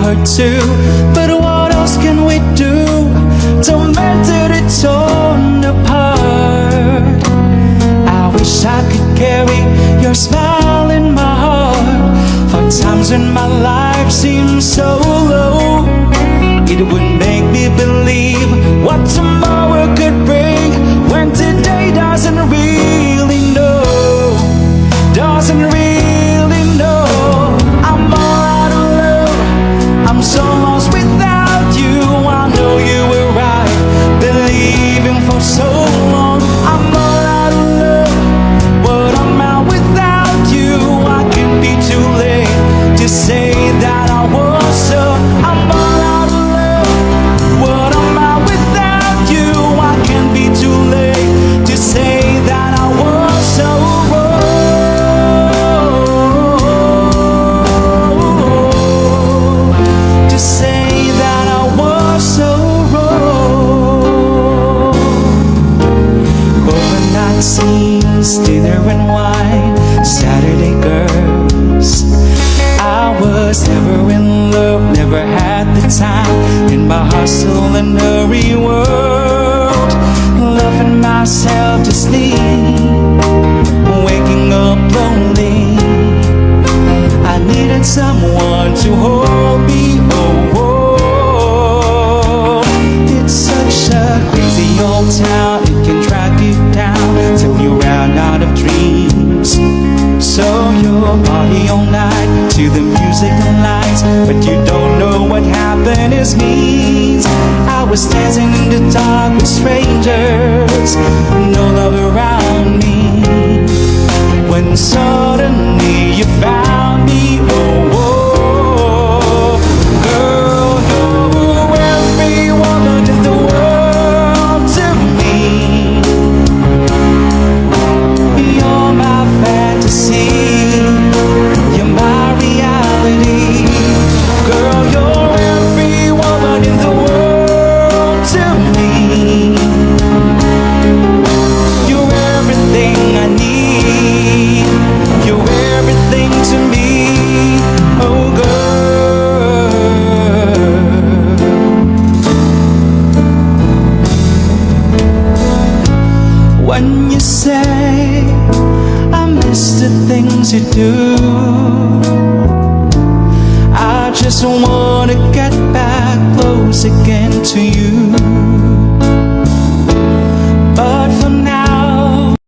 hurt too. But what else can we do to mend it torn apart? I wish I could carry your smile in my heart. For times when my life seems so low, it would make me believe what tomorrow could bring, when today doesn't really know, doesn't really know. I'm all out of love, I'm so lost without you. I know you were right, believing for so long. I'm all out of love, but I'm out without you. I can't be too late to say that I was so. I'm all out of love, but I'm out without you. I can't be too late to say that I was so wrong, to say that I was so wrong. Overnight scenes, dinner and wine, Saturday girls. I was never in love, never had the time in my hustle and hurry world. Loving myself to sleep, waking up lonely. I needed someone to hold me. Oh, oh. It's such a crazy old town, it can track you down till you run out of dreams. So your body all night to the music and lights, but you don't know what happiness means. I was dancing in the dark with strangers, no love around me, when suddenly you found me. Oh, oh, girl, you're every woman in the world to me. You're my fantasy, you're my reality. Girl, you're every woman in the world to me. You're everything I need, you're everything to me. Oh girl, when you say I miss the things you do, I just wanna get back close again to you.